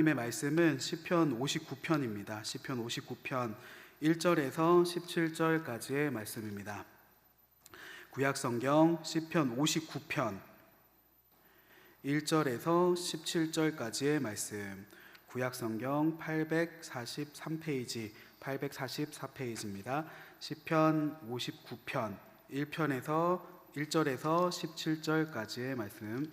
하나님의 말씀은 시편 59편입니다. 시편 59편 1절에서 17절까지의 말씀입니다. 구약성경 시편 59편 1절에서 17절까지의 말씀, 구약성경 843페이지, 844페이지입니다. 시편 59편 1절에서 17절까지의 말씀.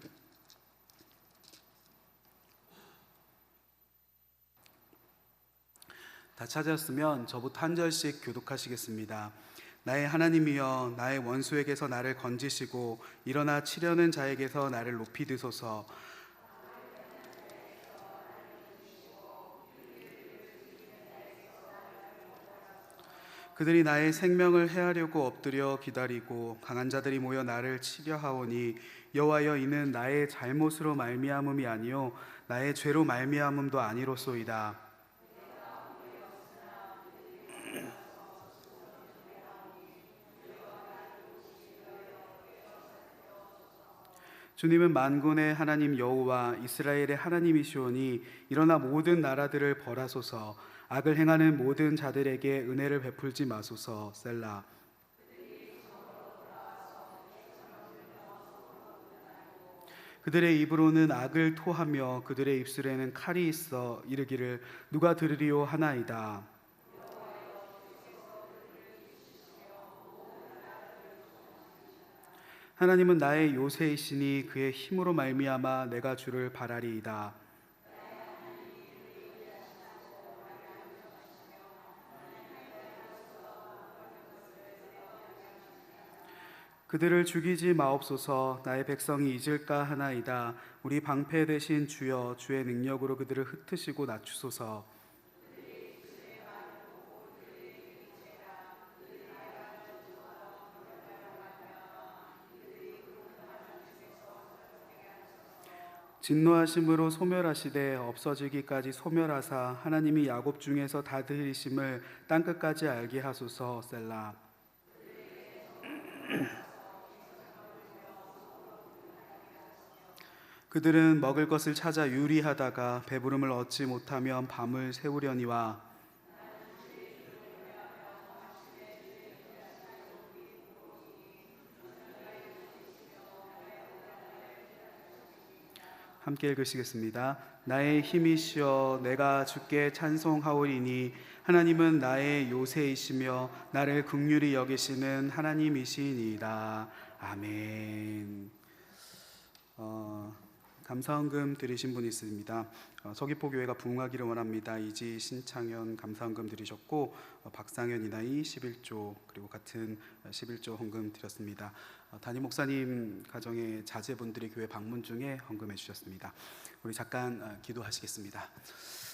다 찾았으면 저부터 한 절씩 교독하시겠습니다. 나의 하나님이여, 나의 원수에게서 나를 건지시고 일어나 치려는 자에게서 나를 높이 드소서. 그들이 나의 생명을 해하려고 엎드려 기다리고 강한 자들이 모여 나를 치려 하오니, 여호와여, 이는 나의 잘못으로 말미암음이 아니요 나의 죄로 말미암음도 아니로소이다. 주님은 만군의 하나님 여호와 이스라엘의 하나님이시오니, 일어나 모든 나라들을 벌하소서. 악을 행하는 모든 자들에게 은혜를 베풀지 마소서. 셀라. 그들의 입으로는 악을 토하며 그들의 입술에는 칼이 있어 이르기를 누가 들으리요 하나이다. 하나님은 나의 요새이시니 그의 힘으로 말미암아 내가 주를 바라리이다. 그들을 죽이지 마옵소서. 나의 백성이 잊을까 하나이다. 우리 방패 되신 주여, 주의 능력으로 그들을 흩으시고 낮추소서. 진노하심으로 소멸하시되 없어지기까지 소멸하사 하나님이 야곱 중에서 다스리심을 땅끝까지 알게 하소서. 셀라. 그들은 먹을 것을 찾아 유리하다가 배부름을 얻지 못하면 밤을 새우려니와, 함께 읽으시겠습니다. 나의 힘이시여, 내가 주께 찬송하오리니, 하나님은 나의 요새이시며 나를 긍휼히 여기시는 하나님이시니이다. 아멘. 감사헌금 드리신 분이 있습니다. 서귀포교회가 부흥하기를 원합니다. 이지 신창현 감사헌금 드리셨고, 박상현 이나이 11조, 그리고 같은 11조 헌금 드렸습니다. 담임 목사님 가정의 자제분들이 교회 방문 중에 헌금해 주셨습니다. 우리 잠깐 기도하시겠습니다.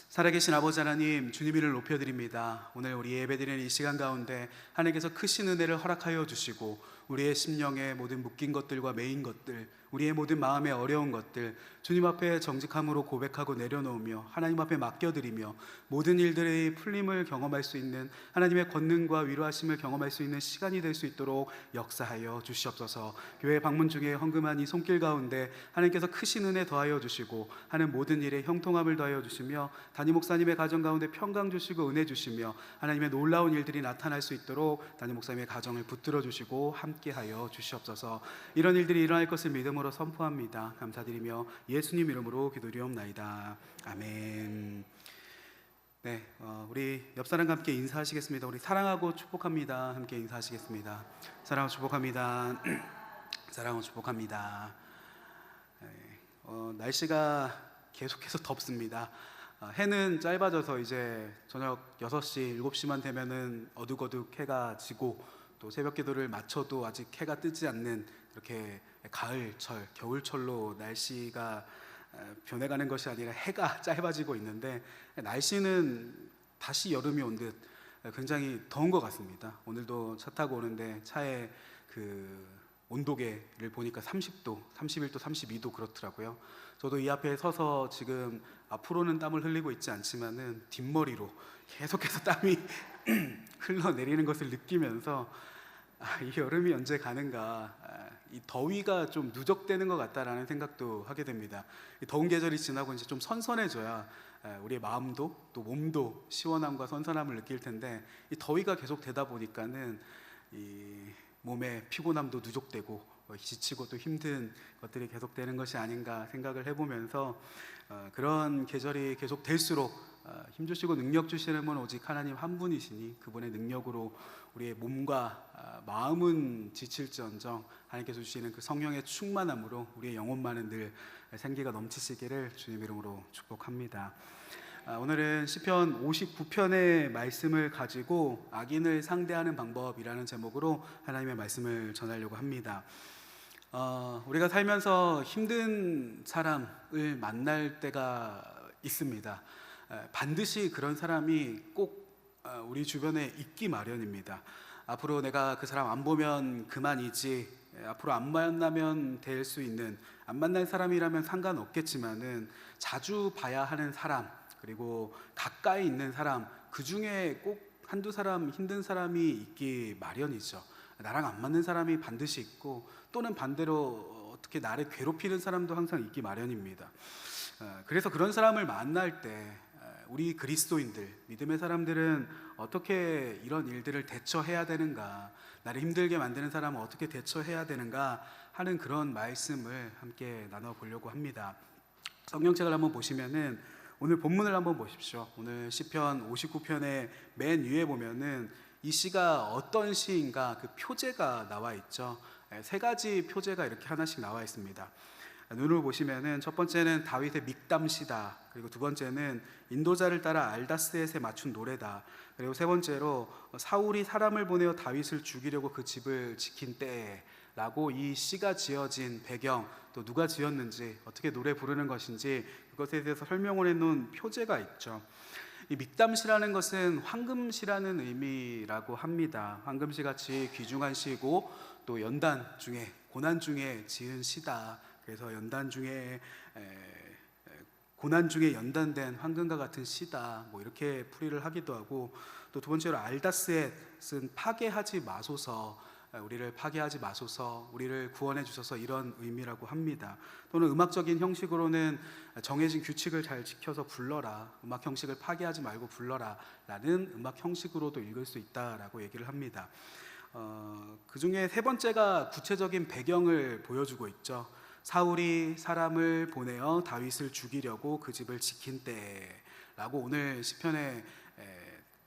살아계신 아버지 하나님, 주님 이름을 높여드립니다. 오늘 우리 예배드리는 이 시간 가운데 하나님께서 크신 은혜를 허락하여 주시고, 우리의 심령의 모든 묶인 것들과 매인 것들, 우리의 모든 마음의 어려운 것들 주님 앞에 정직함으로 고백하고 내려놓으며 하나님 앞에 맡겨드리며 모든 일들의 풀림을 경험할 수 있는, 하나님의 권능과 위로하심을 경험할 수 있는 시간이 될 수 있도록 역사하여 주시옵소서. 교회 방문 중에 헌금한 이 손길 가운데 하나님께서 크신 은혜 더하여 주시고 하는 모든 일에 형통함을 더하여 주시며, 담임 목사님의 가정 가운데 평강 주시고 은혜 주시며 하나님의 놀라운 일들이 나타날 수 있도록 담임 목사님의 가정을 붙들어 주시고 함께하여 주시옵소서. 이런 일들이 일어날 것을 믿음으로 선포합니다. 감사드리며 예수님 이름으로 기도드리옵나이다. 아멘. 네, 우리 옆 사람과 함께 인사하시겠습니다. 우리 사랑하고 축복합니다. 함께 인사하시겠습니다. 사랑하고 축복합니다. 사랑하고 축복합니다. 날씨가 계속해서 덥습니다. 해는 짧아져서 이제 저녁 6시, 7시만 되면은 어둑어둑 해가 지고, 또 새벽 기도를 마쳐도 아직 해가 뜨지 않는 이렇게 가을철, 겨울철로 날씨가 변해가는 것이 아니라 해가 짧아지고 있는데, 날씨는 다시 여름이 온 듯 굉장히 더운 것 같습니다. 오늘도 차 타고 오는데 차에 그 온도계를 보니까 30도, 31도, 32도 그렇더라고요. 저도 이 앞에 서서 지금 앞으로는 땀을 흘리고 있지 않지만은 뒷머리로 계속해서 땀이 흘러내리는 것을 느끼면서 이 여름이 언제 가는가, 이 더위가 좀 누적되는 것 같다라는 생각도 하게 됩니다. 이 더운 계절이 지나고 이제 좀 선선해져야 우리의 마음도 또 몸도 시원함과 선선함을 느낄 텐데, 이 더위가 계속 되다 보니까는 이 몸의 피곤함도 누적되고 지치고 또 힘든 것들이 계속되는 것이 아닌가 생각을 해보면서, 그런 계절이 계속 될수록 힘주시고 능력 주시는 분 오직 하나님 한 분이시니 그분의 능력으로 우리의 몸과 마음은 지칠지언정 하나님께서 주시는 그 성령의 충만함으로 우리의 영혼만은 늘 생기가 넘치시기를 주님 이름으로 축복합니다. 오늘은 시편 59편의 말씀을 가지고 악인을 상대하는 방법이라는 제목으로 하나님의 말씀을 전하려고 합니다. 우리가 살면서 힘든 사람을 만날 때가 있습니다. 반드시 그런 사람이 꼭 우리 주변에 있기 마련입니다. 앞으로 내가 그 사람 안 보면 그만이지, 앞으로 안 만나면 될 수 있는, 안 만날 사람이라면 상관없겠지만은 자주 봐야 하는 사람, 그리고 가까이 있는 사람, 그 중에 꼭 한두 사람 힘든 사람이 있기 마련이죠. 나랑 안 맞는 사람이 반드시 있고, 또는 반대로 어떻게 나를 괴롭히는 사람도 항상 있기 마련입니다. 그래서 그런 사람을 만날 때 우리 그리스도인들, 믿음의 사람들은 어떻게 이런 일들을 대처해야 되는가, 나를 힘들게 만드는 사람은 어떻게 대처해야 되는가 하는 그런 말씀을 함께 나눠보려고 합니다. 성경책을 한번 보시면은 오늘 본문을 한번 보십시오. 오늘 시편 59편의 맨 위에 보면은 이 시가 어떤 시인가 그 표제가 나와 있죠. 세 가지 표제가 이렇게 하나씩 나와 있습니다. 눈을 보시면은 첫 번째는 다윗의 믹담시다. 그리고 두 번째는 인도자를 따라 알다스엣에 맞춘 노래다. 그리고 세 번째로 사울이 사람을 보내어 다윗을 죽이려고 그 집을 지킨 때라고 이 시가 지어진 배경, 또 누가 지었는지, 어떻게 노래 부르는 것인지 그것에 대해서 설명을 해놓은 표제가 있죠. 이 믹담시라는 것은 황금시라는 의미라고 합니다. 황금시 같이 귀중한 시고 또 연단 중에, 고난 중에 지은 시다. 그래서 연단 중에 고난 중에 연단된 황금과 같은 시다, 뭐 이렇게 풀이를 하기도 하고, 또 두 번째로 알다스엣은 파괴하지 마소서, 우리를 파괴하지 마소서, 우리를 구원해 주셔서, 이런 의미라고 합니다. 또는 음악적인 형식으로는 정해진 규칙을 잘 지켜서 불러라, 음악 형식을 파괴하지 말고 불러라 라는 음악 형식으로도 읽을 수 있다라고 얘기를 합니다. 그 중에 세 번째가 구체적인 배경을 보여주고 있죠. 사울이 사람을 보내어 다윗을 죽이려고 그 집을 지킨 때라고 오늘 시편의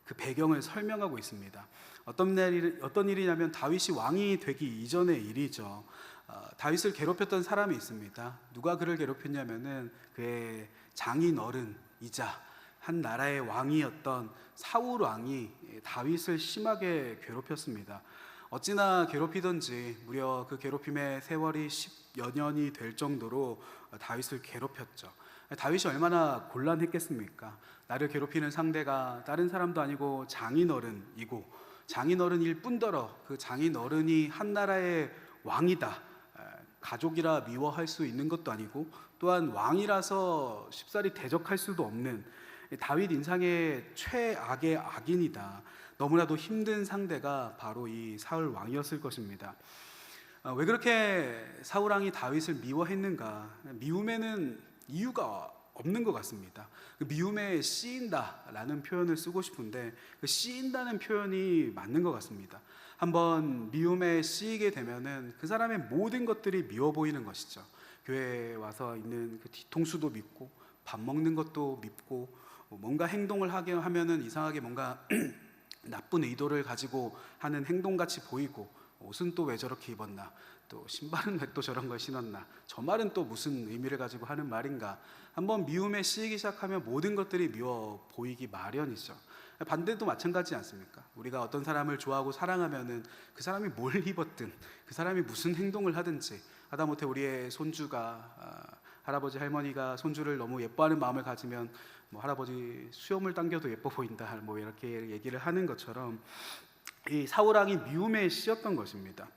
그 배경을 설명하고 있습니다. 어떤 일이냐면 다윗이 왕이 되기 이전의 일이죠. 다윗을 괴롭혔던 사람이 있습니다. 누가 그를 괴롭혔냐면은 그의 장인 어른이자 한 나라의 왕이었던 사울 왕이 다윗을 심하게 괴롭혔습니다. 어찌나 괴롭히던지 무려 그 괴롭힘의 세월이 10여 년이 될 정도로 다윗을 괴롭혔죠. 다윗이 얼마나 곤란했겠습니까? 나를 괴롭히는 상대가 다른 사람도 아니고 장인어른이고, 장인어른일 뿐더러 그 장인어른이 한 나라의 왕이다, 가족이라 미워할 수 있는 것도 아니고, 또한 왕이라서 쉽사리 대적할 수도 없는 다윗 인상의 최악의 악인이다. 너무나도 힘든 상대가 바로 이 사울 왕이었을 것입니다. 왜 그렇게 사울 왕이 다윗을 미워했는가? 미움에는 이유가 없는 것 같습니다. 그 미움에 씌인다라는 표현을 쓰고 싶은데, 그 씌인다는 표현이 맞는 것 같습니다. 한번 미움에 씌이게 되면은 그 사람의 모든 것들이 미워 보이는 것이죠. 교회에 와서 있는 그 뒤통수도 밉고, 밥 먹는 것도 밉고, 뭔가 행동을 하게 하면은 이상하게 뭔가 나쁜 의도를 가지고 하는 행동같이 보이고, 옷은 또 왜 저렇게 입었나, 또 신발은 왜 또 저런 걸 신었나, 저 말은 또 무슨 의미를 가지고 하는 말인가. 한번 미움에 씌이기 시작하면 모든 것들이 미워 보이기 마련이죠. 반대도 마찬가지지 않습니까? 우리가 어떤 사람을 좋아하고 사랑하면은 그 사람이 뭘 입었든, 그 사람이 무슨 행동을 하든지, 하다못해 우리의 손주가 할아버지 할머니가 손주를 너무 예뻐하는 마음을 가지면 뭐 할아버지 수염을 당겨도 예뻐 보인다, 뭐 이렇게 얘기를 하는 것처럼 이 사울 왕이 미움에 씌였던 것입니다.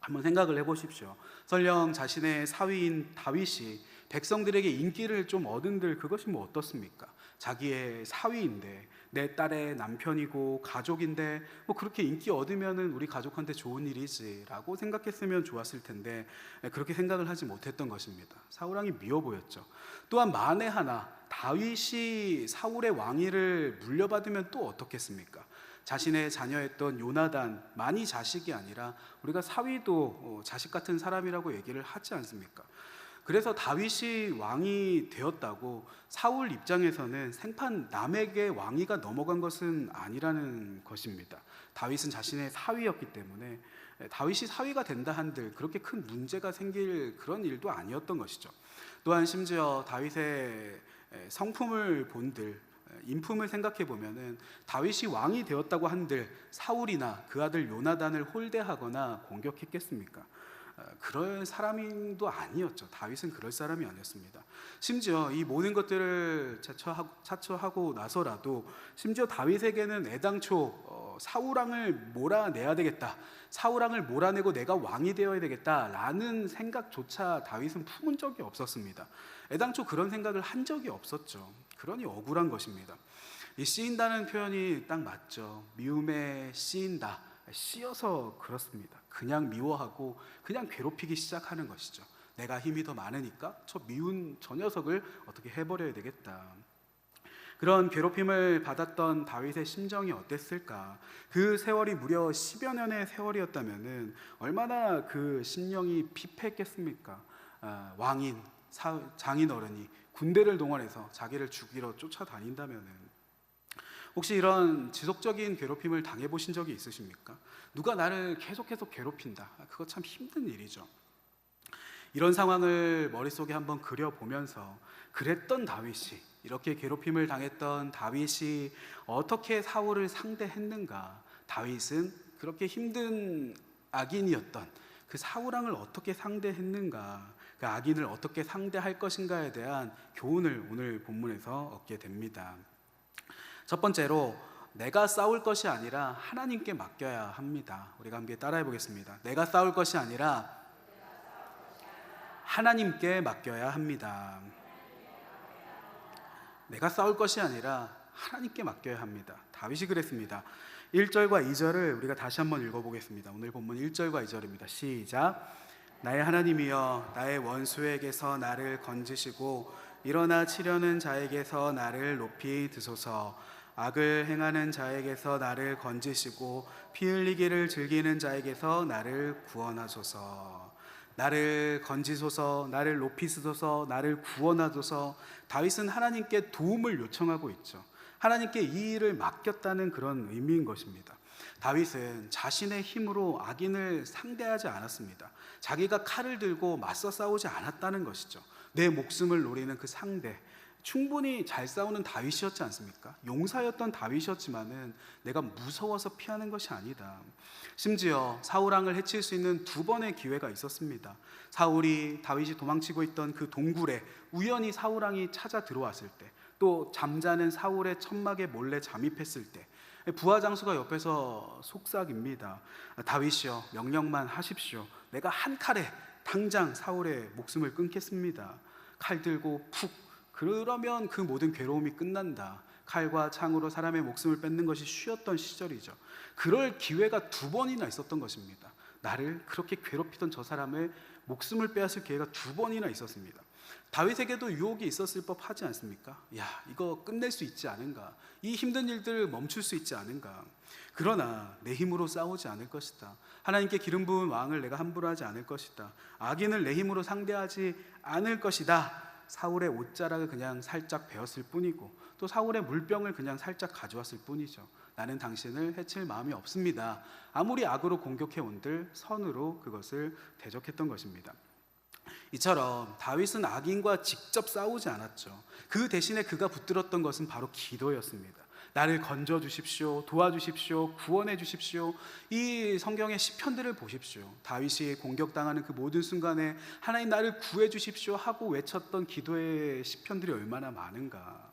한번 생각을 해보십시오. 설령 자신의 사위인 다윗이 백성들에게 인기를 좀 얻은들 그것이 뭐 어떻습니까? 자기의 사위인데, 내 딸의 남편이고 가족인데 뭐 그렇게 인기 얻으면은 우리 가족한테 좋은 일이지라고 생각했으면 좋았을 텐데 그렇게 생각을 하지 못했던 것입니다. 사울 왕이 미워 보였죠. 또한 만에 하나 다윗이 사울의 왕위를 물려받으면 또 어떻겠습니까? 자신의 자녀였던 요나단만이 자식이 아니라 우리가 사위도 자식 같은 사람이라고 얘기를 하지 않습니까? 그래서 다윗이 왕이 되었다고 사울 입장에서는 생판 남에게 왕위가 넘어간 것은 아니라는 것입니다. 다윗은 자신의 사위였기 때문에 다윗이 사위가 된다 한들 그렇게 큰 문제가 생길 그런 일도 아니었던 것이죠. 또한 심지어 다윗의 성품을 본들, 인품을 생각해 보면은 다윗이 왕이 되었다고 한들 사울이나 그 아들 요나단을 홀대하거나 공격했겠습니까? 그럴 사람도 아니었죠. 다윗은 그럴 사람이 아니었습니다. 심지어 이 모든 것들을 자처하고 나서라도 심지어 다윗에게는 애당초 사울왕을 몰아내야 되겠다, 사울왕을 몰아내고 내가 왕이 되어야 되겠다라는 생각조차 다윗은 품은 적이 없었습니다. 애당초 그런 생각을 한 적이 없었죠. 그러니 억울한 것입니다. 이 씌인다는 표현이 딱 맞죠. 미움에 씌인다, 씌어서 그렇습니다. 그냥 미워하고 그냥 괴롭히기 시작하는 것이죠. 내가 힘이 더 많으니까 저 미운 저 녀석을 어떻게 해버려야 되겠다. 그런 괴롭힘을 받았던 다윗의 심정이 어땠을까? 그 세월이 무려 10여 년의 세월이었다면 얼마나 그 심령이 피폐했겠습니까? 왕인, 장인어른이 군대를 동원해서 자기를 죽이러 쫓아다닌다면 혹시 이런 지속적인 괴롭힘을 당해보신 적이 있으십니까? 누가 나를 계속해서 괴롭힌다. 그거 참 힘든 일이죠. 이런 상황을 머릿속에 한번 그려보면서 그랬던 다윗이, 이렇게 괴롭힘을 당했던 다윗이 어떻게 사울을 상대했는가? 다윗은 그렇게 힘든 악인이었던 그 사울왕을 어떻게 상대했는가? 그 악인을 어떻게 상대할 것인가에 대한 교훈을 오늘 본문에서 얻게 됩니다. 첫 번째로 내가 싸울 것이 아니라 하나님께 맡겨야 합니다. 우리가 함께 따라해 보겠습니다. 내가 싸울 것이 아니라 하나님께 맡겨야 합니다. 내가 싸울 것이 아니라 하나님께 맡겨야 합니다. 다윗이 그랬습니다. 1절과 2절을 우리가 다시 한번 읽어보겠습니다. 오늘 본문 1절과 2절입니다. 시작. 나의 하나님이여, 나의 원수에게서 나를 건지시고 일어나 치려는 자에게서 나를 높이 드소서. 악을 행하는 자에게서 나를 건지시고 피 흘리기를 즐기는 자에게서 나를 구원하소서. 나를 건지소서, 나를 높이 쓰소서, 나를 구원하소서. 다윗은 하나님께 도움을 요청하고 있죠. 하나님께 이 일을 맡겼다는 그런 의미인 것입니다. 다윗은 자신의 힘으로 악인을 상대하지 않았습니다. 자기가 칼을 들고 맞서 싸우지 않았다는 것이죠. 내 목숨을 노리는 그 상대, 충분히 잘 싸우는 다윗이었지 않습니까? 용사였던 다윗이었지만은 내가 무서워서 피하는 것이 아니다. 심지어 사울왕을 해칠 수 있는 2번의 기회가 있었습니다. 다윗이 도망치고 있던 그 동굴에 우연히 사울왕이 찾아 들어왔을 때, 또 잠자는 사울의 천막에 몰래 잠입했을 때, 부하 장수가 옆에서 속삭입니다. 다윗이여, 명령만 하십시오. 내가 한 칼에 당장 사울의 목숨을 끊겠습니다. 칼 들고 푹, 그러면 그 모든 괴로움이 끝난다. 칼과 창으로 사람의 목숨을 뺏는 것이 쉬웠던 시절이죠. 그럴 기회가 2번이나 있었던 것입니다. 나를 그렇게 괴롭히던 저 사람의 목숨을 빼앗을 기회가 2번이나 있었습니다. 다윗에게도 유혹이 있었을 법하지 않습니까? 야, 이거 끝낼 수 있지 않은가? 이 힘든 일들을 멈출 수 있지 않은가? 그러나 내 힘으로 싸우지 않을 것이다. 하나님께 기름 부은 왕을 내가 함부로 하지 않을 것이다. 악인을 내 힘으로 상대하지 않을 것이다. 사울의 옷자락을 그냥 살짝 베었을 뿐이고 또 사울의 물병을 그냥 살짝 가져왔을 뿐이죠. 나는 당신을 해칠 마음이 없습니다. 아무리 악으로 공격해 온들 선으로 그것을 대적했던 것입니다. 이처럼 다윗은 악인과 직접 싸우지 않았죠. 그 대신에 그가 붙들었던 것은 바로 기도였습니다. 나를 건져 주십시오, 도와주십시오, 구원해 주십시오. 이 성경의 시편들을 보십시오. 다윗이 공격당하는 그 모든 순간에 하나님 나를 구해 주십시오 하고 외쳤던 기도의 시편들이 얼마나 많은가.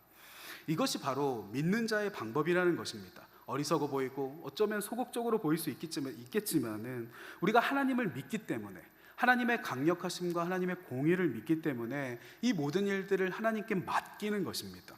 이것이 바로 믿는 자의 방법이라는 것입니다. 어리석어 보이고 어쩌면 소극적으로 보일 수 있겠지만은 우리가 하나님을 믿기 때문에, 하나님의 강력하심과 하나님의 공의를 믿기 때문에 이 모든 일들을 하나님께 맡기는 것입니다.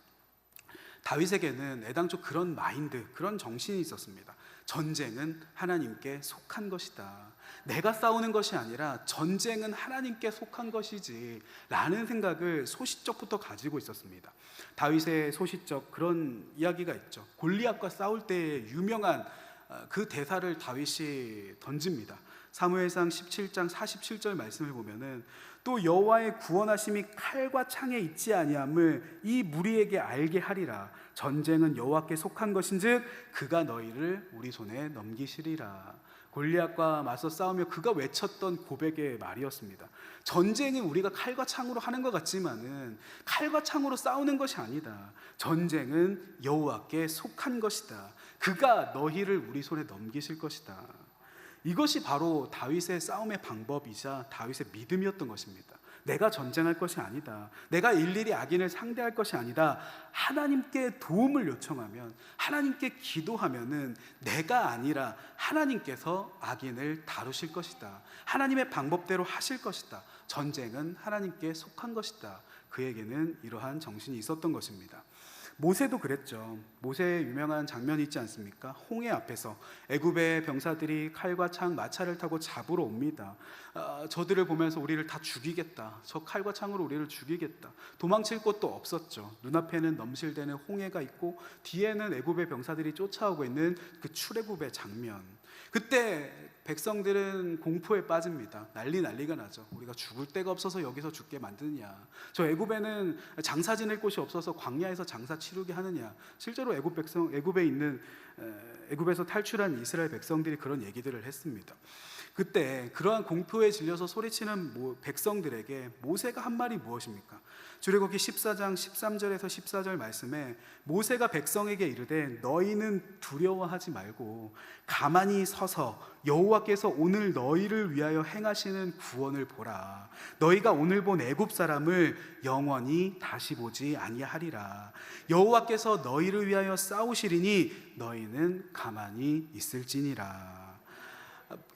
다윗에게는 애당초 그런 마인드, 그런 정신이 있었습니다. 전쟁은 하나님께 속한 것이다. 내가 싸우는 것이 아니라 전쟁은 하나님께 속한 것이지 라는 생각을 소시적부터 가지고 있었습니다. 다윗의 소시적 그런 이야기가 있죠. 골리앗과 싸울 때의 유명한 그 대사를 다윗이 던집니다. 사무엘상 17장 47절 말씀을 보면은 또 여호와의 구원하심이 칼과 창에 있지 아니함을 이 무리에게 알게 하리라. 전쟁은 여호와께 속한 것인즉 그가 너희를 우리 손에 넘기시리라. 골리앗과 맞서 싸우며 그가 외쳤던 고백의 말이었습니다. 전쟁은 우리가 칼과 창으로 하는 것 같지만은 칼과 창으로 싸우는 것이 아니다. 전쟁은 여호와께 속한 것이다. 그가 너희를 우리 손에 넘기실 것이다. 이것이 바로 다윗의 싸움의 방법이자 다윗의 믿음이었던 것입니다. 내가 전쟁할 것이 아니다. 내가 일일이 악인을 상대할 것이 아니다. 하나님께 도움을 요청하면, 하나님께 기도하면은 내가 아니라 하나님께서 악인을 다루실 것이다. 하나님의 방법대로 하실 것이다. 전쟁은 하나님께 속한 것이다. 그에게는 이러한 정신이 있었던 것입니다. 모세도 그랬죠. 모세의 유명한 장면이 있지 않습니까? 홍해 앞에서 애굽의 병사들이 칼과 창, 마차를 타고 잡으러 옵니다. 저들을 보면서 우리를 다 죽이겠다. 저 칼과 창으로 우리를 죽이겠다. 도망칠 곳도 없었죠. 눈앞에는 넘실대는 홍해가 있고 뒤에는 애굽의 병사들이 쫓아오고 있는 그 출애굽의 장면. 그때 백성들은 공포에 빠집니다. 난리가 나죠. 우리가 죽을 데가 없어서 여기서 죽게 만드느냐. 저 애굽에는 장사 지낼 곳이 없어서 광야에서 장사 치르게 하느냐. 실제로 애굽에 있는 애굽에서 탈출한 이스라엘 백성들이 그런 얘기들을 했습니다. 그때 그러한 공포에 질려서 소리치는 백성들에게 모세가 한 말이 무엇입니까? 출애굽기 14장 13절에서 14절 말씀에 모세가 백성에게 이르되 너희는 두려워하지 말고 가만히 서서 여호와께서 오늘 너희를 위하여 행하시는 구원을 보라. 너희가 오늘 본 애굽 사람을 영원히 다시 보지 아니하리라. 여호와께서 너희를 위하여 싸우시리니 너희는 가만히 있을지니라.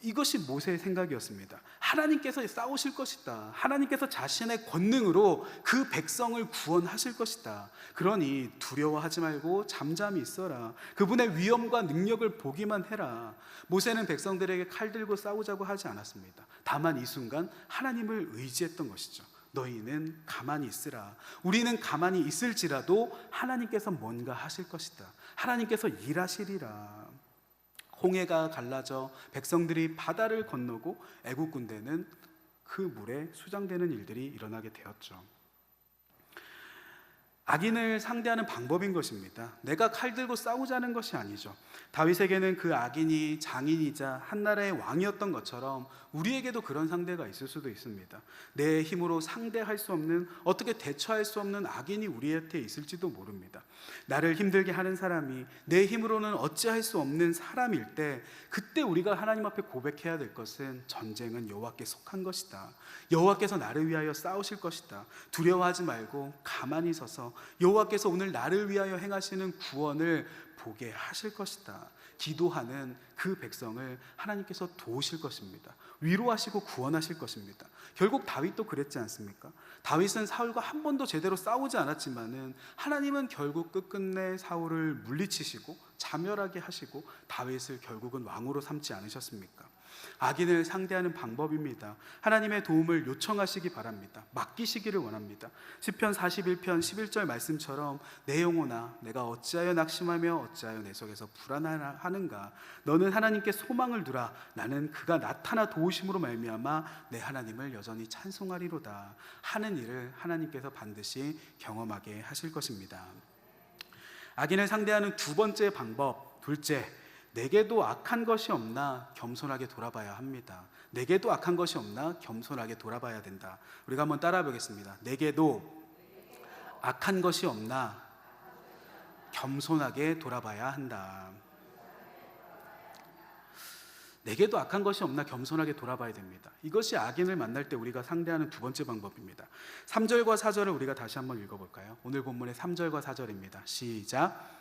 이것이 모세의 생각이었습니다. 하나님께서 싸우실 것이다. 하나님께서 자신의 권능으로 그 백성을 구원하실 것이다. 그러니 두려워하지 말고 잠잠히 있어라. 그분의 위엄과 능력을 보기만 해라. 모세는 백성들에게 칼 들고 싸우자고 하지 않았습니다. 다만 이 순간 하나님을 의지했던 것이죠. 너희는 가만히 있으라. 우리는 가만히 있을지라도 하나님께서 뭔가 하실 것이다. 하나님께서 일하시리라. 홍해가 갈라져 백성들이 바다를 건너고 애국 군대는 그 물에 수장되는 일들이 일어나게 되었죠. 악인을 상대하는 방법인 것입니다. 내가 칼 들고 싸우자는 것이 아니죠. 다윗에게는 그 악인이 장인이자 한나라의 왕이었던 것처럼 우리에게도 그런 상대가 있을 수도 있습니다. 내 힘으로 상대할 수 없는, 어떻게 대처할 수 없는 악인이 우리한테 있을지도 모릅니다. 나를 힘들게 하는 사람이 내 힘으로는 어찌할 수 없는 사람일 때, 그때 우리가 하나님 앞에 고백해야 될 것은 전쟁은 여호와께 속한 것이다. 여호와께서 나를 위하여 싸우실 것이다. 두려워하지 말고 가만히 서서 여호와께서 오늘 나를 위하여 행하시는 구원을 보게 하실 것이다. 기도하는 그 백성을 하나님께서 도우실 것입니다. 위로하시고 구원하실 것입니다. 결국 다윗도 그랬지 않습니까? 다윗은 사울과 한 번도 제대로 싸우지 않았지만은 하나님은 결국 끝끝내 사울을 물리치시고 자멸하게 하시고 다윗을 결국은 왕으로 삼지 않으셨습니까? 악인을 상대하는 방법입니다. 하나님의 도움을 요청하시기 바랍니다. 맡기시기를 원합니다. 시편 41편 11절 말씀처럼 내 영혼아 내가 어찌하여 낙심하며 어찌하여 내 속에서 불안하는가. 너는 하나님께 소망을 두라. 나는 그가 나타나 도우심으로 말미암아 내 하나님을 여전히 찬송하리로다. 하는 일을 하나님께서 반드시 경험하게 하실 것입니다. 악인을 상대하는 두 번째 방법, 둘째, 내게도 악한 것이 없나 겸손하게 돌아봐야 합니다. 내게도 악한 것이 없나 겸손하게 돌아봐야 된다. 우리가 한번 따라해 보겠습니다. 내게도 악한 것이 없나 겸손하게 돌아봐야 한다. 내게도 악한 것이 없나 겸손하게 돌아봐야 됩니다. 이것이 악인을 만날 때 우리가 상대하는 두 번째 방법입니다. 3절과 4절을 우리가 다시 한번 읽어볼까요? 오늘 본문의 3절과 4절입니다. 시작.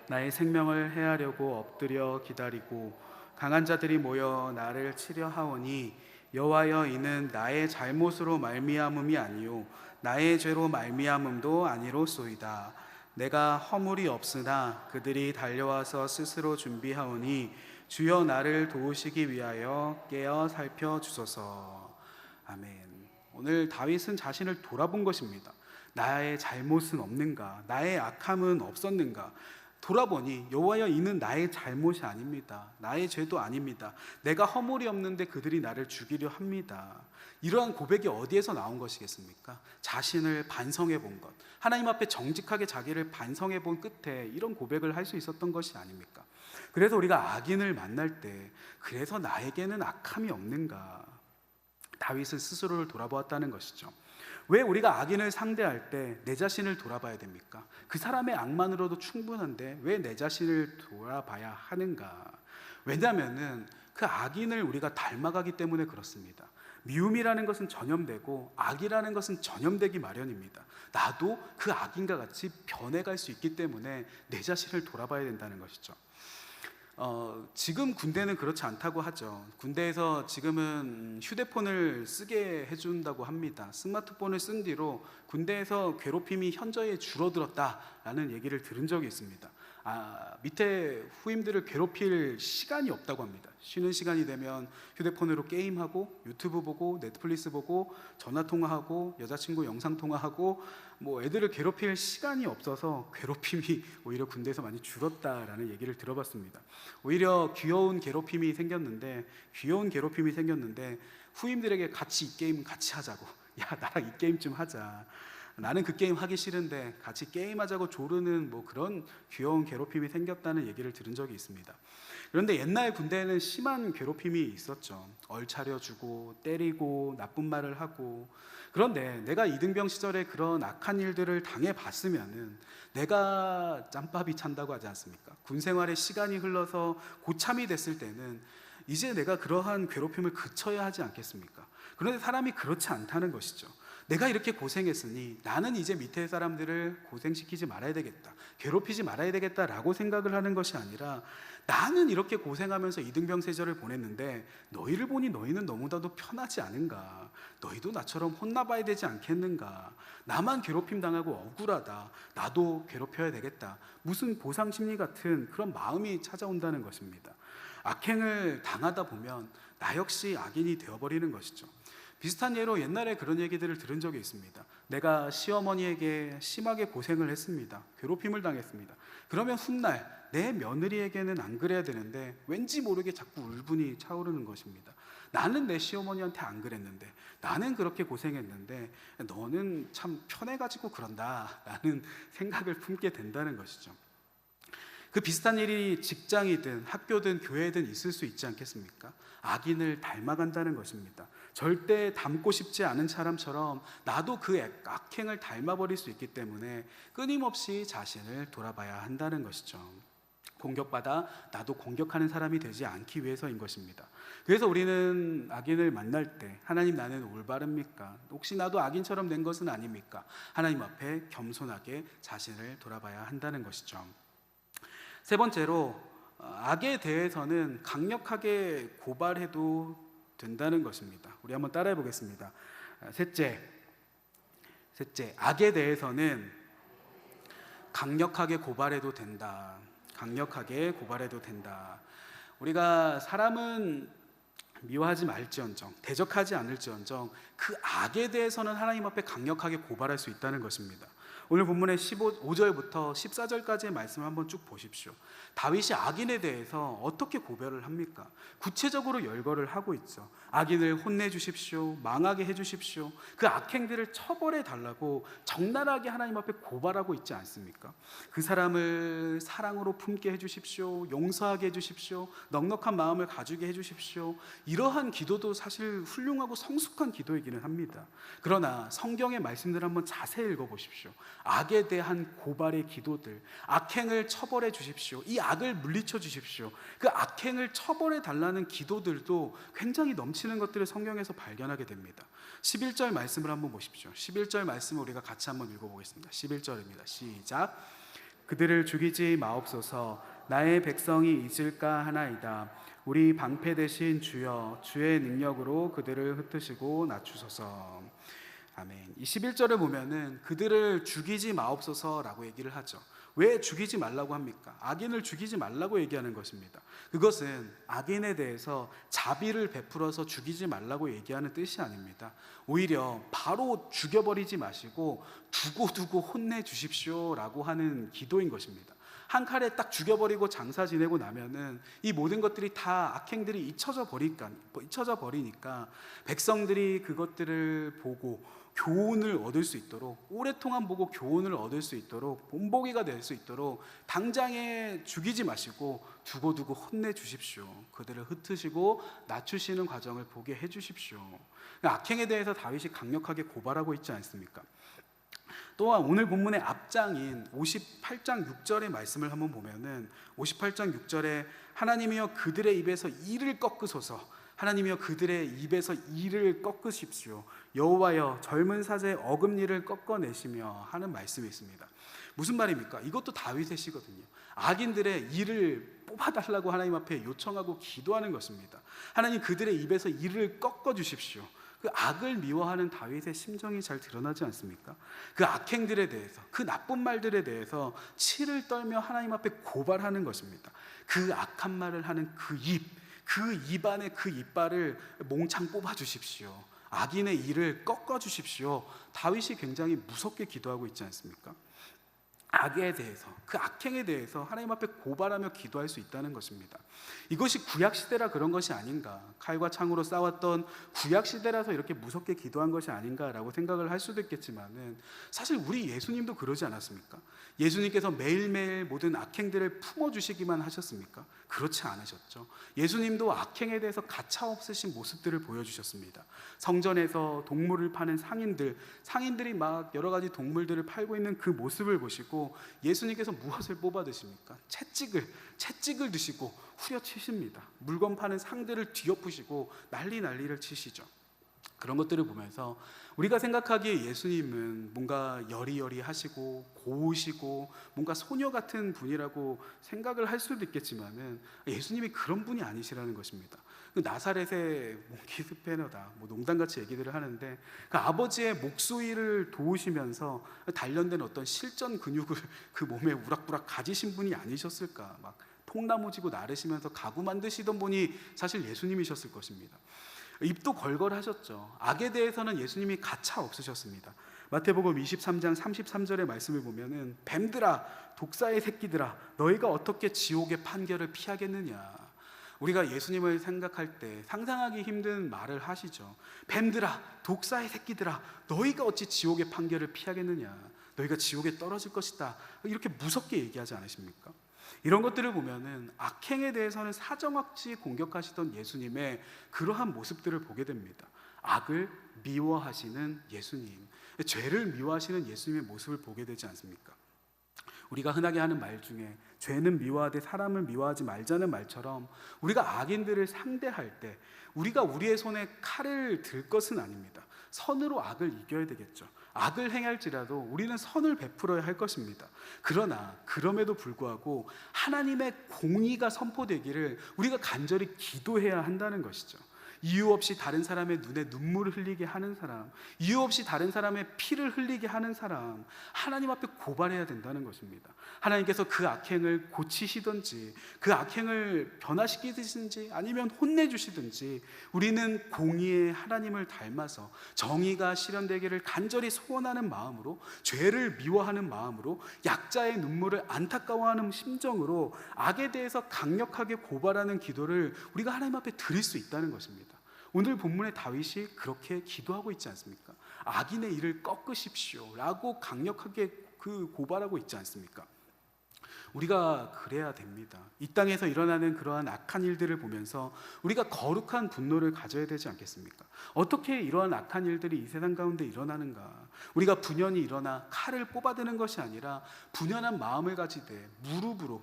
나의 생명을 해하려고 엎드려 기다리고 강한 자들이 모여 나를 치려 하오니 여호와여 이는 나의 잘못으로 말미암음이 아니요 나의 죄로 말미암음도 아니로소이다. 내가 허물이 없으나 그들이 달려와서 스스로 준비하오니 주여 나를 도우시기 위하여 깨어 살펴주소서. 아멘. 오늘 다윗은 자신을 돌아본 것입니다. 나의 잘못은 없는가? 나의 악함은 없었는가? 돌아보니 여호와여, 이는 나의 잘못이 아닙니다. 나의 죄도 아닙니다. 내가 허물이 없는데 그들이 나를 죽이려 합니다. 이러한 고백이 어디에서 나온 것이겠습니까? 자신을 반성해 본 것, 하나님 앞에 정직하게 자기를 반성해 본 끝에 이런 고백을 할 수 있었던 것이 아닙니까? 그래서 우리가 악인을 만날 때, 그래서 나에게는 악함이 없는가? 다윗은 스스로를 돌아보았다는 것이죠. 왜 우리가 악인을 상대할 때 내 자신을 돌아봐야 됩니까? 그 사람의 악만으로도 충분한데 왜 내 자신을 돌아봐야 하는가? 왜냐하면 그 악인을 우리가 닮아가기 때문에 그렇습니다. 미움이라는 것은 전염되고 악이라는 것은 전염되기 마련입니다. 나도 그 악인과 같이 변해갈 수 있기 때문에 내 자신을 돌아봐야 된다는 것이죠. 지금 군대는 그렇지 않다고 하죠. 군대에서 지금은 휴대폰을 쓰게 해준다고 합니다. 스마트폰을 쓴 뒤로 군대에서 괴롭힘이 현저히 줄어들었다라는 얘기를 들은 적이 있습니다. 밑에 후임들을 괴롭힐 시간이 없다고 합니다. 쉬는 시간이 되면 휴대폰으로 게임하고 유튜브 보고 넷플릭스 보고 전화통화하고 여자친구 영상통화하고 애들을 괴롭힐 시간이 없어서 괴롭힘이 오히려 군대에서 많이 줄었다라는 얘기를 들어봤습니다. 오히려 귀여운 괴롭힘이 생겼는데 후임들에게 같이 이 게임 같이 하자고, 야 나랑 이 게임 좀 하자, 나는 그 게임 하기 싫은데 같이 게임하자고 조르는 그런 귀여운 괴롭힘이 생겼다는 얘기를 들은 적이 있습니다. 그런데 옛날 군대에는 심한 괴롭힘이 있었죠. 얼차려주고 때리고 나쁜 말을 하고. 그런데 내가 이등병 시절에 그런 악한 일들을 당해봤으면은 내가 짬밥이 찬다고 하지 않습니까? 군 생활에 시간이 흘러서 고참이 됐을 때는 이제 내가 그러한 괴롭힘을 그쳐야 하지 않겠습니까? 그런데 사람이 그렇지 않다는 것이죠. 내가 이렇게 고생했으니 나는 이제 밑에 사람들을 고생시키지 말아야 되겠다, 괴롭히지 말아야 되겠다라고 생각을 하는 것이 아니라, 나는 이렇게 고생하면서 이등병 세절을 보냈는데 너희를 보니 너희는 너무나도 편하지 않은가? 너희도 나처럼 혼나봐야 되지 않겠는가? 나만 괴롭힘 당하고 억울하다, 나도 괴롭혀야 되겠다, 무슨 보상심리 같은 그런 마음이 찾아온다는 것입니다. 악행을 당하다 보면 나 역시 악인이 되어버리는 것이죠. 비슷한 예로 옛날에 그런 얘기들을 들은 적이 있습니다. 내가 시어머니에게 심하게 고생을 했습니다. 괴롭힘을 당했습니다. 그러면 훗날 내 며느리에게는 안 그래야 되는데 왠지 모르게 자꾸 울분이 차오르는 것입니다. 나는 내 시어머니한테 안 그랬는데, 나는 그렇게 고생했는데 너는 참 편해가지고 그런다라는 생각을 품게 된다는 것이죠. 그 비슷한 일이 직장이든 학교든 교회든 있을 수 있지 않겠습니까? 악인을 닮아간다는 것입니다. 절대 닮고 싶지 않은 사람처럼 나도 그 악행을 닮아버릴 수 있기 때문에 끊임없이 자신을 돌아봐야 한다는 것이죠. 공격받아 나도 공격하는 사람이 되지 않기 위해서인 것입니다. 그래서 우리는 악인을 만날 때, 하나님 나는 올바릅니까? 혹시 나도 악인처럼 된 것은 아닙니까? 하나님 앞에 겸손하게 자신을 돌아봐야 한다는 것이죠. 세 번째로, 악에 대해서는 강력하게 고발해도 된다는 것입니다. 우리 한번 따라해 보겠습니다. 셋째, 악에 대해서는 강력하게 고발해도 된다. 강력하게 고발해도 된다. 우리가 사람은 미워하지 말지언정, 대적하지 않을지언정 그 악에 대해서는 하나님 앞에 강력하게 고발할 수 있다는 것입니다. 오늘 본문의 5절부터 14절까지의 말씀을 한번 쭉 보십시오. 다윗이 악인에 대해서 어떻게 고발을 합니까? 구체적으로 열거를 하고 있죠. 악인을 혼내주십시오, 망하게 해주십시오, 그 악행들을 처벌해 달라고 적나라하게 하나님 앞에 고발하고 있지 않습니까? 그 사람을 사랑으로 품게 해주십시오, 용서하게 해주십시오, 넉넉한 마음을 가지게 해주십시오. 이러한 기도도 사실 훌륭하고 성숙한 기도이기는 합니다. 그러나 성경의 말씀들을 한번 자세히 읽어보십시오. 악에 대한 고발의 기도들, 악행을 처벌해 주십시오, 이 악을 물리쳐 주십시오, 그 악행을 처벌해 달라는 기도들도 굉장히 넘치는 것들을 성경에서 발견하게 됩니다. 11절 말씀을 한번 보십시오. 11절 말씀을 우리가 같이 한번 읽어보겠습니다. 11절입니다. 시작. 그들을 죽이지 마옵소서. 나의 백성이 잊을까 하나이다. 우리 방패 되신 주여, 주의 능력으로 그들을 흩으시고 낮추소서. 아멘. 이 11절을 보면은 그들을 죽이지 마옵소서라고 얘기를 하죠. 왜 죽이지 말라고 합니까? 악인을 죽이지 말라고 얘기하는 것입니다. 그것은 악인에 대해서 자비를 베풀어서 죽이지 말라고 얘기하는 뜻이 아닙니다. 오히려 바로 죽여버리지 마시고 두고두고 혼내주십시오라고 하는 기도인 것입니다. 한 칼에 딱 죽여버리고 장사 지내고 나면은 이 모든 것들이 다 악행들이 잊혀져 버리니까 백성들이 그것들을 보고 교훈을 얻을 수 있도록, 오랫동안 보고 교훈을 얻을 수 있도록, 본보기가 될 수 있도록 당장에 죽이지 마시고 두고두고 혼내주십시오. 그들을 흩으시고 낮추시는 과정을 보게 해주십시오. 악행에 대해서 다윗이 강력하게 고발하고 있지 않습니까? 또한 오늘 본문의 앞장인 58장 6절의 말씀을 한번 보면은 58장 6절에 하나님이여 그들의 입에서 이를 꺾으소서, 하나님이여 그들의 입에서 이를 꺾으십시오, 여호와여 젊은 사자의 어금니를 꺾어내시며 하는 말씀이 있습니다. 무슨 말입니까? 이것도 다윗의 시거든요. 악인들의 이를 뽑아달라고 하나님 앞에 요청하고 기도하는 것입니다. 하나님 그들의 입에서 이를 꺾어주십시오. 그 악을 미워하는 다윗의 심정이 잘 드러나지 않습니까? 그 악행들에 대해서, 그 나쁜 말들에 대해서 치를 떨며 하나님 앞에 고발하는 것입니다. 그 악한 말을 하는 그 입안의 그 이빨을 몽창 뽑아주십시오. 악인의 이를 꺾어주십시오. 다윗이 굉장히 무섭게 기도하고 있지 않습니까? 악에 대해서, 그 악행에 대해서 하나님 앞에 고발하며 기도할 수 있다는 것입니다. 이것이 구약시대라 그런 것이 아닌가, 칼과 창으로 싸웠던 구약시대라서 이렇게 무섭게 기도한 것이 아닌가라고 생각을 할 수도 있겠지만은 사실 우리 예수님도 그러지 않았습니까? 예수님께서 매일매일 모든 악행들을 품어주시기만 하셨습니까? 그렇지 않으셨죠. 예수님도 악행에 대해서 가차없으신 모습들을 보여주셨습니다. 성전에서 동물을 파는 상인들이 막 여러 가지 동물들을 팔고 있는 그 모습을 보시고 예수님께서 무엇을 뽑아 드십니까? 채찍을 드시고 후려치십니다. 물건 파는 상들을 뒤엎으시고 난리를 치시죠. 그런 것들을 보면서 우리가 생각하기에 예수님은 뭔가 여리여리하시고 고우시고 뭔가 소녀 같은 분이라고 생각을 할 수도 있겠지만은 예수님이 그런 분이 아니시라는 것입니다. 그 나사렛의 몽키 스패너다, 농담같이 얘기들을 하는데 그 아버지의 목수일을 도우시면서 단련된 어떤 실전 근육을 그 몸에 우락부락 가지신 분이 아니셨을까? 막 통나무 지고 나르시면서 가구 만드시던 분이 사실 예수님이셨을 것입니다. 입도 걸걸하셨죠. 악에 대해서는 예수님이 가차 없으셨습니다. 마태복음 23장 33절의 말씀을 보면은 뱀들아 독사의 새끼들아 너희가 어떻게 지옥의 판결을 피하겠느냐. 우리가 예수님을 생각할 때 상상하기 힘든 말을 하시죠. 뱀들아 독사의 새끼들아 너희가 어찌 지옥의 판결을 피하겠느냐. 너희가 지옥에 떨어질 것이다. 이렇게 무섭게 얘기하지 않으십니까? 이런 것들을 보면은 악행에 대해서는 사정없이 공격하시던 예수님의 그러한 모습들을 보게 됩니다. 악을 미워하시는 예수님, 죄를 미워하시는 예수님의 모습을 보게 되지 않습니까? 우리가 흔하게 하는 말 중에 죄는 미워하되 사람을 미워하지 말자는 말처럼 우리가 악인들을 상대할 때 우리가 우리의 손에 칼을 들 것은 아닙니다. 선으로 악을 이겨야 되겠죠. 악을 행할지라도 우리는 선을 베풀어야 할 것입니다. 그러나 그럼에도 불구하고 하나님의 공의가 선포되기를 우리가 간절히 기도해야 한다는 것이죠. 이유 없이 다른 사람의 눈에 눈물을 흘리게 하는 사람, 이유 없이 다른 사람의 피를 흘리게 하는 사람, 하나님 앞에 고발해야 된다는 것입니다. 하나님께서 그 악행을 고치시든지 그 악행을 변화시키시든지 아니면 혼내주시든지 우리는 공의의 하나님을 닮아서 정의가 실현되기를 간절히 소원하는 마음으로, 죄를 미워하는 마음으로, 약자의 눈물을 안타까워하는 심정으로 악에 대해서 강력하게 고발하는 기도를 우리가 하나님 앞에 드릴 수 있다는 것입니다. 오늘 본문의 다윗이 그렇게 기도하고 있지 않습니까? 악인의 일을 꺾으십시오 라고 강력하게 고발하고 있지 않습니까? 우리가 그래야 됩니다. 이 땅에서 일어나는 그러한 악한 일들을 보면서 우리가 거룩한 분노를 가져야 되지 않겠습니까? 어떻게 이러한 악한 일들이 이 세상 가운데 일어나는가? 우리가 분연히 일어나 칼을 뽑아드는 것이 아니라 분연한 마음을 가지되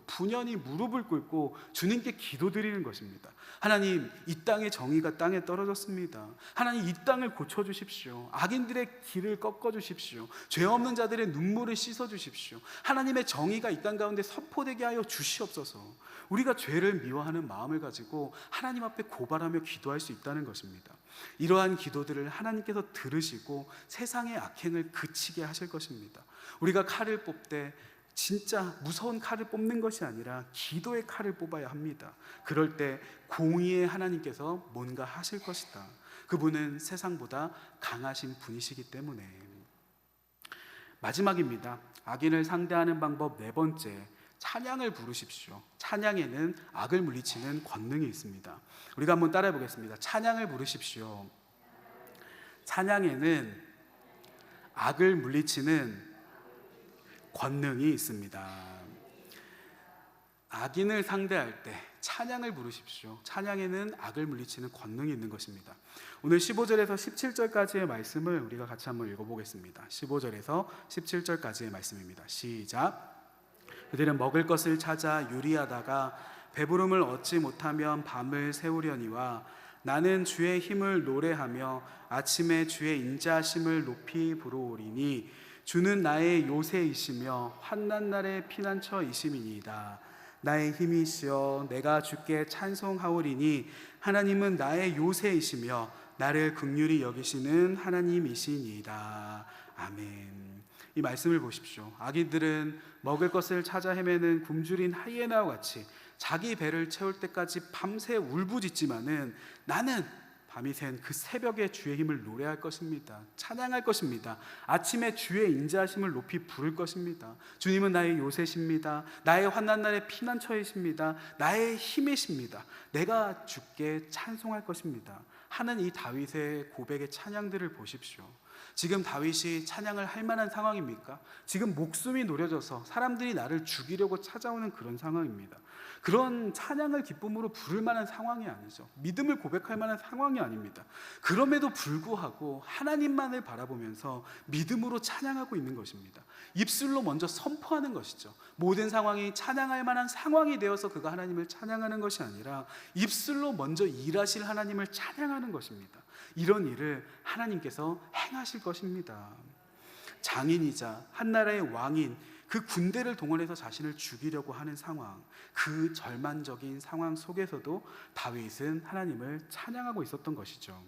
분연히 무릎을 꿇고 주님께 기도드리는 것입니다. 하나님, 이 땅의 정의가 땅에 떨어졌습니다. 하나님, 이 땅을 고쳐주십시오. 악인들의 길을 꺾어주십시오. 죄 없는 자들의 눈물을 씻어주십시오. 하나님의 정의가 이 땅 가운데 선포되게 하여 주시옵소서. 우리가 죄를 미워하는 마음을 가지고 하나님 앞에 고발하며 기도할 수 있다는 것입니다. 이러한 기도들을 하나님께서 들으시고 세상의 악행을 그치게 하실 것입니다. 우리가 칼을 뽑되 진짜 무서운 칼을 뽑는 것이 아니라 기도의 칼을 뽑아야 합니다. 그럴 때 공의의 하나님께서 뭔가 하실 것이다. 그분은 세상보다 강하신 분이시기 때문에. 마지막입니다. 악인을 상대하는 방법 네 번째, 찬양을 부르십시오. 찬양에는 악을 물리치는 권능이 있습니다. 우리가 한번 따라해 보겠습니다. 찬양을 부르십시오. 찬양에는 악을 물리치는 권능이 있습니다. 악인을 상대할 때 찬양을 부르십시오. 찬양에는 악을 물리치는 권능이 있는 것입니다. 오늘 15절에서 17절까지의 말씀을 우리가 같이 한번 읽어보겠습니다. 15절에서 17절까지의 말씀입니다. 시작. 그들은 먹을 것을 찾아 유리하다가 배부름을 얻지 못하면 밤을 새우려니와 나는 주의 힘을 노래하며 아침에 주의 인자하심을 높이 부르오리니 주는 나의 요새이시며 환난 날의 피난처이심이니이다. 나의 힘이시여 내가 주께 찬송하오리니 하나님은 나의 요새이시며 나를 긍휼히 여기시는 하나님이시니이다. 아멘. 이 말씀을 보십시오. 악인들은 먹을 것을 찾아 헤매는 굶주린 하이에나와 같이 자기 배를 채울 때까지 밤새 울부짖지만은 나는 밤이 샌 그 새벽에 주의 힘을 노래할 것입니다. 찬양할 것입니다. 아침에 주의 인자하심을 높이 부를 것입니다. 주님은 나의 요새십니다. 나의 환난 날의 피난처이십니다. 나의 힘이십니다. 내가 주께 찬송할 것입니다. 하는 이 다윗의 고백의 찬양들을 보십시오. 지금 다윗이 찬양을 할 만한 상황입니까? 지금 목숨이 노려져서 사람들이 나를 죽이려고 찾아오는 그런 상황입니다. 그런 찬양을 기쁨으로 부를 만한 상황이 아니죠. 믿음을 고백할 만한 상황이 아닙니다. 그럼에도 불구하고 하나님만을 바라보면서 믿음으로 찬양하고 있는 것입니다. 입술로 먼저 선포하는 것이죠. 모든 상황이 찬양할 만한 상황이 되어서 그가 하나님을 찬양하는 것이 아니라 입술로 먼저 일하실 하나님을 찬양하는 것입니다. 이런 일을 하나님께서 행하실 것입니다. 장인이자 한나라의 왕인 그 군대를 동원해서 자신을 죽이려고 하는 상황, 그 절망적인 상황 속에서도 다윗은 하나님을 찬양하고 있었던 것이죠.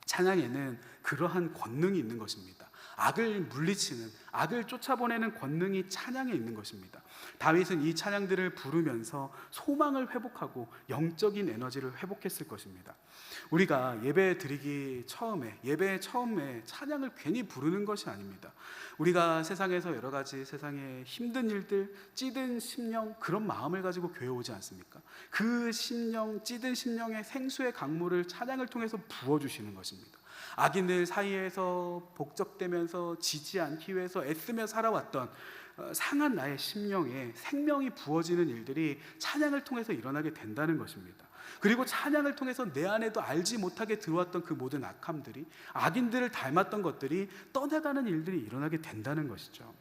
찬양에는 그러한 권능이 있는 것입니다. 악을 물리치는, 악을 쫓아보내는 권능이 찬양에 있는 것입니다. 다윗은 이 찬양들을 부르면서 소망을 회복하고 영적인 에너지를 회복했을 것입니다. 우리가 예배 드리기 예배 처음에 찬양을 괜히 부르는 것이 아닙니다. 우리가 세상에서 여러 가지 세상의 힘든 일들, 찌든 심령, 그런 마음을 가지고 교회 오지 않습니까? 그 심령, 찌든 심령의 생수의 강물을 찬양을 통해서 부어주시는 것입니다. 악인들 사이에서 복적되면서 지지 않기 위해서 애쓰며 살아왔던 상한 나의 심령에 생명이 부어지는 일들이 찬양을 통해서 일어나게 된다는 것입니다. 그리고 찬양을 통해서 내 안에도 알지 못하게 들어왔던 그 모든 악함들이, 악인들을 닮았던 것들이 떠나가는 일들이 일어나게 된다는 것이죠.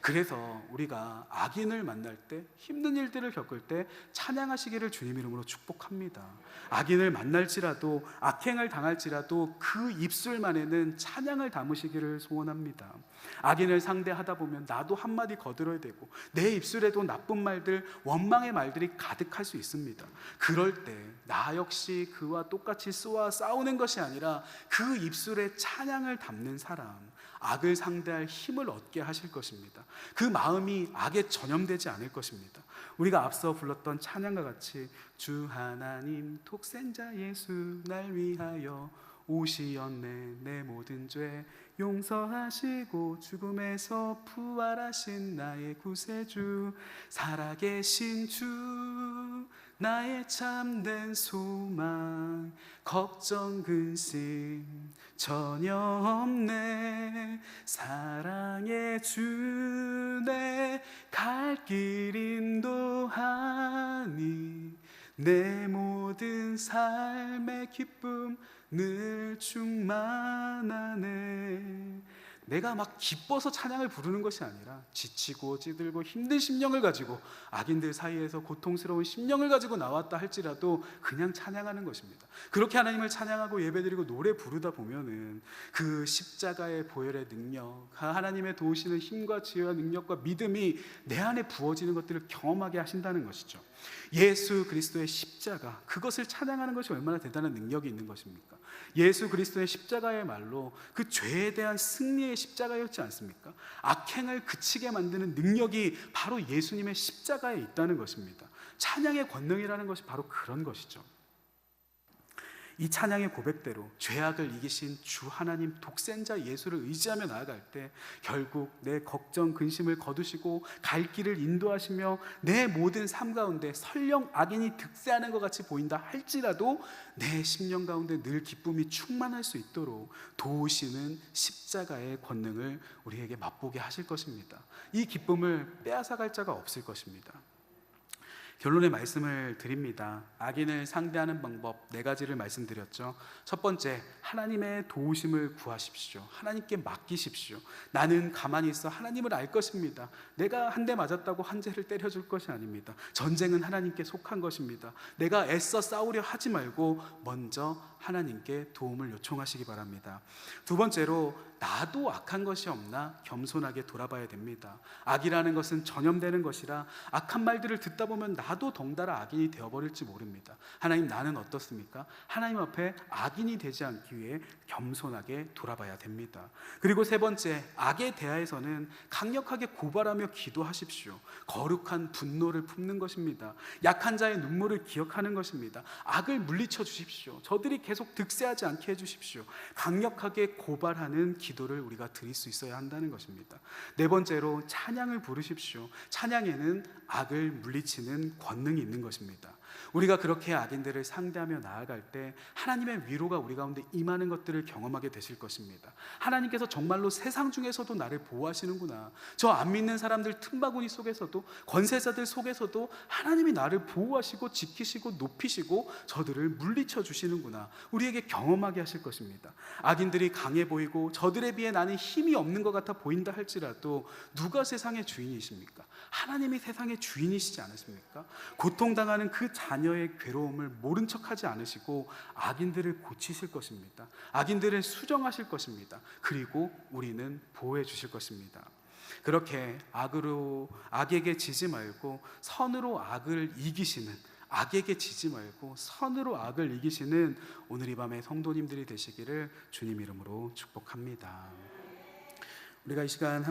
그래서 우리가 악인을 만날 때, 힘든 일들을 겪을 때 찬양하시기를 주님 이름으로 축복합니다. 악인을 만날지라도, 악행을 당할지라도 그 입술만에는 찬양을 담으시기를 소원합니다. 악인을 상대하다 보면 나도 한마디 거들어야 되고 내 입술에도 나쁜 말들, 원망의 말들이 가득할 수 있습니다. 그럴 때 나 역시 그와 똑같이 싸우는 것이 아니라 그 입술에 찬양을 담는 사람, 악을 상대할 힘을 얻게 하실 것입니다. 그 마음이 악에 전염되지 않을 것입니다. 우리가 앞서 불렀던 찬양과 같이 주 하나님 독생자 예수 날 위하여 오시었네, 내 모든 죄 용서하시고 죽음에서 부활하신 나의 구세주, 살아계신 주 나의 참된 소망, 걱정 근심 전혀 없네, 사랑의 주 내 갈 길 인도하니 내 모든 삶의 기쁨 늘 충만하네. 내가 막 기뻐서 찬양을 부르는 것이 아니라 지치고 찌들고 힘든 심령을 가지고 악인들 사이에서 고통스러운 심령을 가지고 나왔다 할지라도 그냥 찬양하는 것입니다. 그렇게 하나님을 찬양하고 예배드리고 노래 부르다 보면은 그 십자가의 보혈의 능력, 하나님의 도우시는 힘과 지혜와 능력과 믿음이 내 안에 부어지는 것들을 경험하게 하신다는 것이죠. 예수 그리스도의 십자가, 그것을 찬양하는 것이 얼마나 대단한 능력이 있는 것입니까? 예수 그리스도의 십자가의 말로 그 죄에 대한 승리의 십자가였지 않습니까? 악행을 그치게 만드는 능력이 바로 예수님의 십자가에 있다는 것입니다. 찬양의 권능이라는 것이 바로 그런 것이죠. 이 찬양의 고백대로 죄악을 이기신 주 하나님 독생자 예수를 의지하며 나아갈 때 결국 내 걱정 근심을 거두시고 갈 길을 인도하시며 내 모든 삶 가운데 설령 악인이 득세하는 것 같이 보인다 할지라도 내 심령 가운데 늘 기쁨이 충만할 수 있도록 도우시는 십자가의 권능을 우리에게 맛보게 하실 것입니다. 이 기쁨을 빼앗아갈 자가 없을 것입니다. 결론의 말씀을 드립니다. 악인을 상대하는 방법 4가지를 말씀드렸죠. 첫 번째, 하나님의 도우심을 구하십시오. 하나님께 맡기십시오. 나는 가만히 있어 하나님을 알 것입니다. 내가 한 대 맞았다고 한 대를 때려줄 것이 아닙니다. 전쟁은 하나님께 속한 것입니다. 내가 애써 싸우려 하지 말고 먼저 하나님께 도움을 요청하시기 바랍니다. 두 번째로, 나도 악한 것이 없나 겸손하게 돌아봐야 됩니다. 악이라는 것은 전염되는 것이라 악한 말들을 듣다 보면 나도 덩달아 악인이 되어버릴지 모릅니다. 하나님, 나는 어떻습니까? 하나님 앞에 악인이 되지 않기 위해 겸손하게 돌아봐야 됩니다. 그리고 세 번째, 악에 대하여서는 강력하게 고발하며 기도하십시오. 거룩한 분노를 품는 것입니다. 약한 자의 눈물을 기억하는 것입니다. 악을 물리쳐 주십시오. 저들이 계속 득세하지 않게 해주십시오. 강력하게 고발하는 기도를 우리가 드릴 수 있어야 한다는 것입니다. 네 번째로, 찬양을 부르십시오. 찬양에는 악을 물리치는 권능이 있는 것입니다. 우리가 그렇게 악인들을 상대하며 나아갈 때 하나님의 위로가 우리 가운데 임하는 것들을 경험하게 되실 것입니다. 하나님께서 정말로 세상 중에서도 나를 보호하시는구나, 저 안 믿는 사람들 틈바구니 속에서도, 권세자들 속에서도 하나님이 나를 보호하시고 지키시고 높이시고 저들을 물리쳐 주시는구나, 우리에게 경험하게 하실 것입니다. 악인들이 강해 보이고 저들에 비해 나는 힘이 없는 것 같아 보인다 할지라도 누가 세상의 주인이십니까? 하나님이 세상의 주인이시지 않으십니까? 고통당하는 그 자녀의 괴로움을 모른 척하지 않으시고 악인들을 고치실 것입니다. 악인들을 수정하실 것입니다. 그리고 우리는 보호해 주실 것입니다. 그렇게 악에게 지지 말고 선으로 악을 이기시는, 악에게 지지 말고 선으로 악을 이기시는 오늘 이 밤의 성도님들이 되시기를 주님 이름으로 축복합니다. 우리가 이 시간